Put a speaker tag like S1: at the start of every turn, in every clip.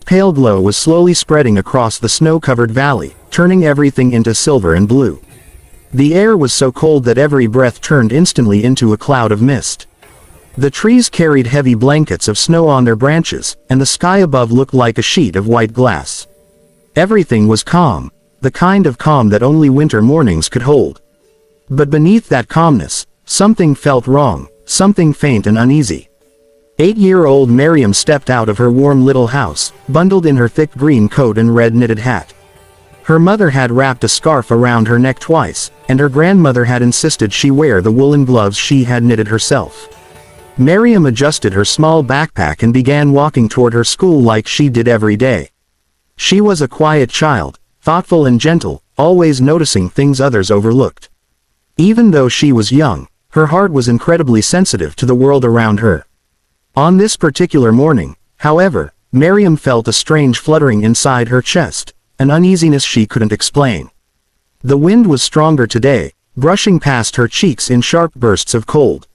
S1: Pale glow was slowly spreading across the snow-covered valley, turning everything into silver and blue. The air was so cold that every breath turned instantly into a cloud of mist. The trees carried heavy blankets of snow on their branches, and the sky above looked like a sheet of white glass. Everything was calm, the kind of calm that only winter mornings could hold. But beneath that calmness, something felt wrong, something faint and uneasy. 8-year-old Miriam stepped out of her warm little house, bundled in her thick green coat and red knitted hat. Her mother had wrapped a scarf around her neck twice, and her grandmother had insisted she wear the woolen gloves she had knitted herself. Miriam adjusted her small backpack and began walking toward her school like she did every day. She was a quiet child, thoughtful and gentle, always noticing things others overlooked. Even though she was young, her heart was incredibly sensitive to the world around her. On this particular morning, however, Miriam felt a strange fluttering inside her chest, an uneasiness she couldn't explain. The wind was stronger today, brushing past her cheeks in sharp bursts of cold.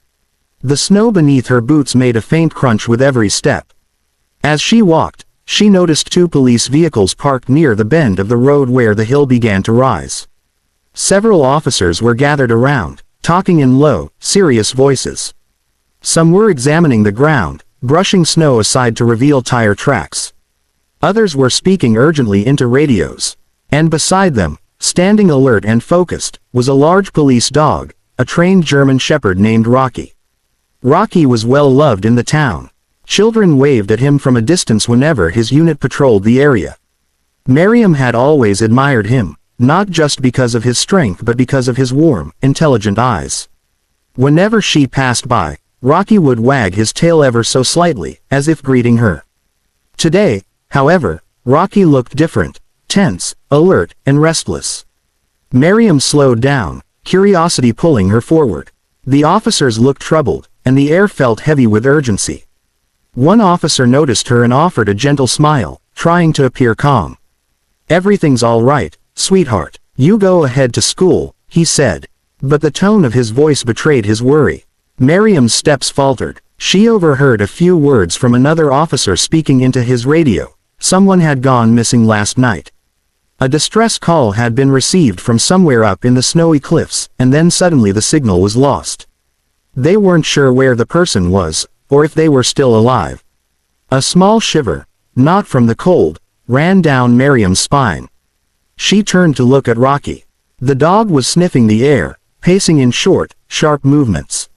S1: The snow beneath her boots made a faint crunch with every step. As she walked, she noticed 2 police vehicles parked near the bend of the road where the hill began to rise. Several officers were gathered around, talking in low, serious voices. Some were examining the ground, brushing snow aside to reveal tire tracks. Others were speaking urgently into radios. And beside them, standing alert and focused, was a large police dog, a trained German shepherd named Rocky. Rocky was well loved in the town. Children waved at him from a distance whenever his unit patrolled the area. Miriam had always admired him, not just because of his strength but because of his warm, intelligent eyes. Whenever she passed by, Rocky would wag his tail ever so slightly, as if greeting her. Today, however, Rocky looked different, tense, alert, and restless. Miriam slowed down, curiosity pulling her forward. The officers looked troubled, and the air felt heavy with urgency. One officer noticed her and offered a gentle smile, trying to appear calm. "Everything's all right, sweetheart. You go ahead to school," he said. But the tone of his voice betrayed his worry. Miriam's steps faltered. She overheard a few words from another officer speaking into his radio. Someone had gone missing last night. A distress call had been received from somewhere up in the snowy cliffs, and then suddenly the signal was lost. They weren't sure where the person was, or if they were still alive. A small shiver, not from the cold, ran down Miriam's spine. She turned to look at Rocky. The dog was sniffing the air, pacing in short, sharp movements.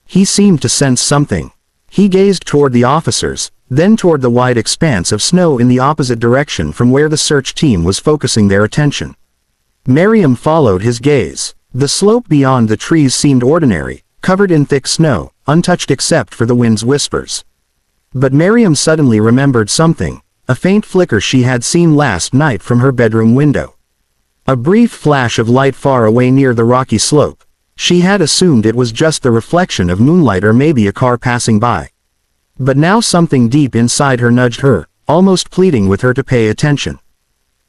S1: He seemed to sense something. He gazed toward the officers, then toward the wide expanse of snow in the opposite direction from where the search team was focusing their attention. Miriam followed his gaze. The slope beyond the trees seemed ordinary, covered in thick snow, untouched except for the wind's whispers. But Miriam suddenly remembered something, a faint flicker she had seen last night from her bedroom window. A brief flash of light far away near the rocky slope. She had assumed it was just the reflection of moonlight or maybe a car passing by. But now something deep inside her nudged her, almost pleading with her to pay attention.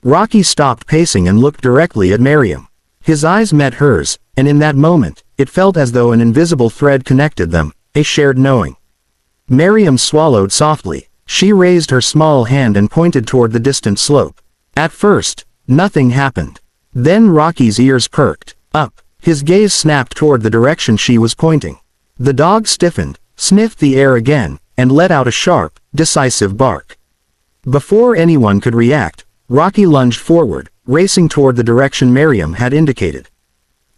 S1: Rocky stopped pacing and looked directly at Miriam. His eyes met hers, and in that moment, it felt as though an invisible thread connected them, a shared knowing. Miriam swallowed softly. She raised her small hand and pointed toward the distant slope. At first, nothing happened. Then Rocky's ears perked up. His gaze snapped toward the direction she was pointing. The dog stiffened, sniffed the air again, and let out a sharp, decisive bark. Before anyone could react, Rocky lunged forward, racing toward the direction Miriam had indicated.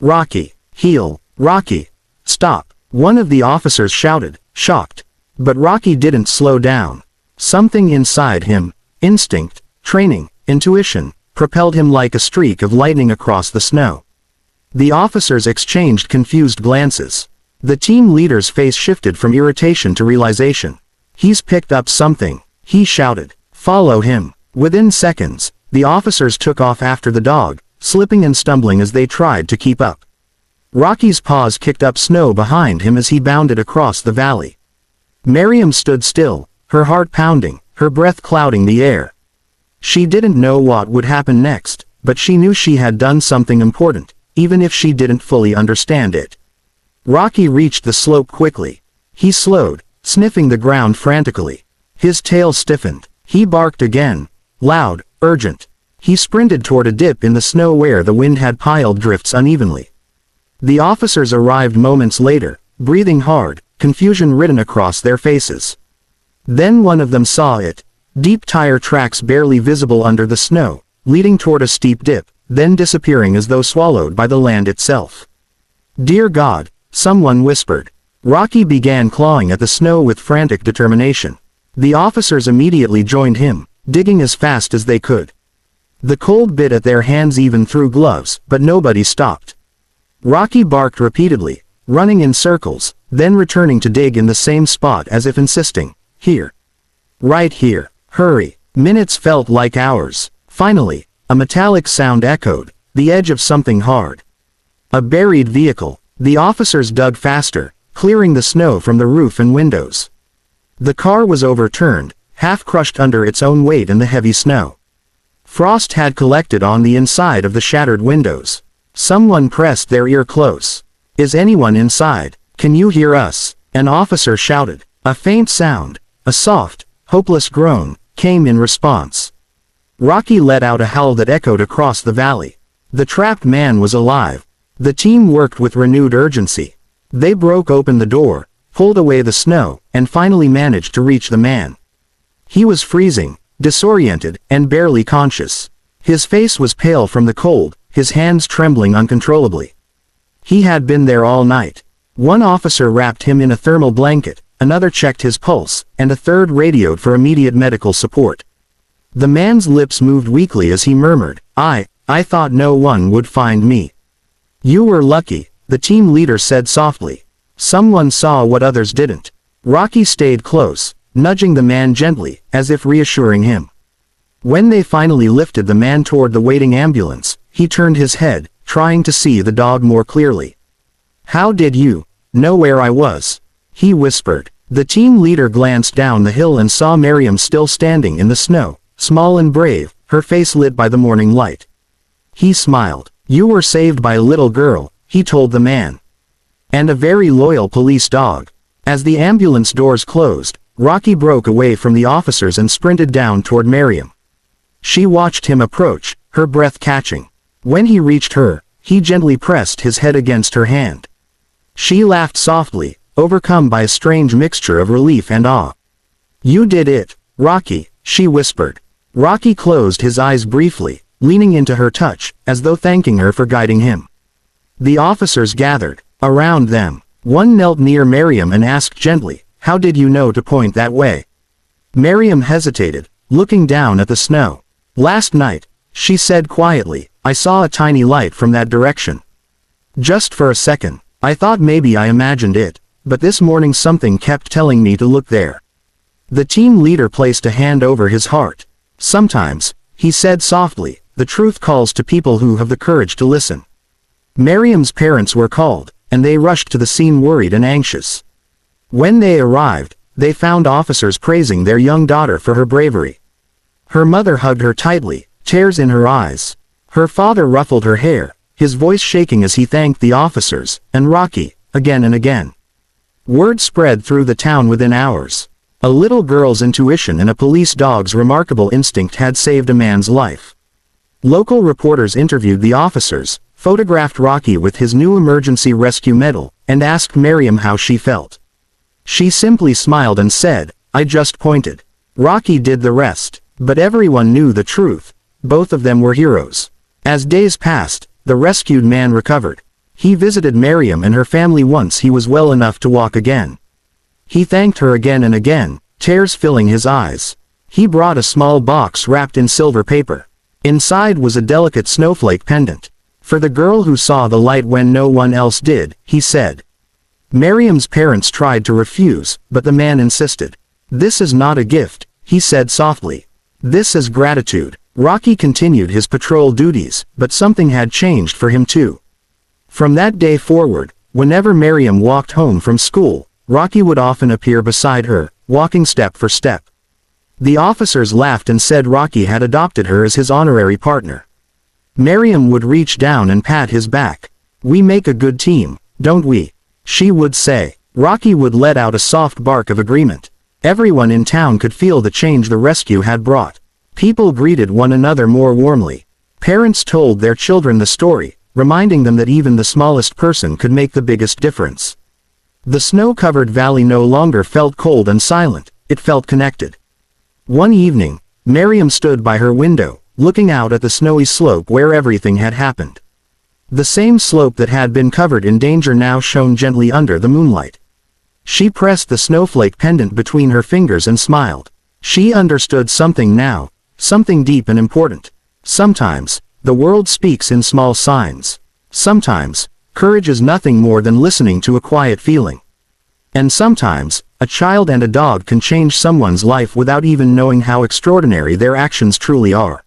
S1: "Rocky, heel, Rocky, stop," one of the officers shouted, shocked. But Rocky didn't slow down. Something inside him, instinct, training, intuition, propelled him like a streak of lightning across the snow. The officers exchanged confused glances. The team leader's face shifted from irritation to realization. "He's picked up something," he shouted. "Follow him." Within seconds, the officers took off after the dog, slipping and stumbling as they tried to keep up. Rocky's paws kicked up snow behind him as he bounded across the valley. Miriam stood still, her heart pounding, her breath clouding the air. She didn't know what would happen next, but she knew she had done something important, even if she didn't fully understand it. Rocky reached the slope quickly. He slowed, sniffing the ground frantically. His tail stiffened. He barked again. Loud, urgent. He sprinted toward a dip in the snow where the wind had piled drifts unevenly. The officers arrived moments later, breathing hard, confusion written across their faces. Then one of them saw it. Deep tire tracks barely visible under the snow, leading toward a steep dip, then disappearing as though swallowed by the land itself. "Dear God," someone whispered. Rocky began clawing at the snow with frantic determination. The officers immediately joined him, digging as fast as they could. The cold bit at their hands even through gloves, but nobody stopped. Rocky barked repeatedly, running in circles, then returning to dig in the same spot as if insisting, "Here. Right here. Hurry." Minutes felt like hours. Finally, a metallic sound echoed, the edge of something hard. A buried vehicle. The officers dug faster, clearing the snow from the roof and windows. The car was overturned, half crushed under its own weight in the heavy snow. Frost had collected on the inside of the shattered windows. Someone pressed their ear close. "Is anyone inside? Can you hear us?" An officer shouted. A faint sound, a soft, hopeless groan, came in response. Rocky let out a howl that echoed across the valley. The trapped man was alive. The team worked with renewed urgency. They broke open the door, pulled away the snow, and finally managed to reach the man. He was freezing, disoriented, and barely conscious. His face was pale from the cold, his hands trembling uncontrollably. He had been there all night. One officer wrapped him in a thermal blanket, another checked his pulse, and a third radioed for immediate medical support. The man's lips moved weakly as he murmured, I thought no one would find me." "You were lucky," the team leader said softly. "Someone saw what others didn't." Rocky stayed close, nudging the man gently, as if reassuring him. When they finally lifted the man toward the waiting ambulance, he turned his head, trying to see the dog more clearly. "How did you know where I was?" he whispered. The team leader glanced down the hill and saw Miriam still standing in the snow, small and brave, her face lit by the morning light. He smiled. "You were saved by a little girl," he told the man. "And a very loyal police dog." As the ambulance doors closed, Rocky broke away from the officers and sprinted down toward Miriam. She watched him approach, her breath catching. When he reached her, he gently pressed his head against her hand. She laughed softly, overcome by a strange mixture of relief and awe. "You did it, Rocky," she whispered. Rocky closed his eyes briefly, leaning into her touch, as though thanking her for guiding him. The officers gathered around them. One knelt near Miriam and asked gently, "How did you know to point that way?" Miriam hesitated, looking down at the snow. "Last night," she said quietly, "I saw a tiny light from that direction. Just for a second. I thought maybe I imagined it, but this morning something kept telling me to look there." The team leader placed a hand over his heart. "Sometimes," he said softly, "the truth calls to people who have the courage to listen." Miriam's parents were called, and they rushed to the scene worried and anxious. When they arrived, they found officers praising their young daughter for her bravery. Her mother hugged her tightly, tears in her eyes. Her father ruffled her hair, his voice shaking as he thanked the officers, and Rocky, again and again. Word spread through the town within hours. A little girl's intuition and a police dog's remarkable instinct had saved a man's life. Local reporters interviewed the officers, photographed Rocky with his new emergency rescue medal, and asked Miriam how she felt. She simply smiled and said, "I just pointed. Rocky did the rest." But everyone knew the truth. Both of them were heroes. As days passed, the rescued man recovered. He visited Miriam and her family once he was well enough to walk again. He thanked her again and again, tears filling his eyes. He brought a small box wrapped in silver paper. Inside was a delicate snowflake pendant. "For the girl who saw the light when no one else did," he said. Miriam's parents tried to refuse, but the man insisted. "This is not a gift," he said softly. "This is gratitude." Rocky continued his patrol duties, but something had changed for him too. From that day forward, whenever Miriam walked home from school, Rocky would often appear beside her, walking step for step. The officers laughed and said Rocky had adopted her as his honorary partner. Miriam would reach down and pat his back. "We make a good team, don't we?" she would say. Rocky would let out a soft bark of agreement. Everyone in town could feel the change the rescue had brought. People greeted one another more warmly. Parents told their children the story, reminding them that even the smallest person could make the biggest difference. The snow-covered valley no longer felt cold and silent, it felt connected. One evening, Miriam stood by her window, looking out at the snowy slope where everything had happened. The same slope that had been covered in danger now shone gently under the moonlight. She pressed the snowflake pendant between her fingers and smiled. She understood something now, something deep and important. Sometimes, the world speaks in small signs. Sometimes, courage is nothing more than listening to a quiet feeling. And sometimes, a child and a dog can change someone's life without even knowing how extraordinary their actions truly are.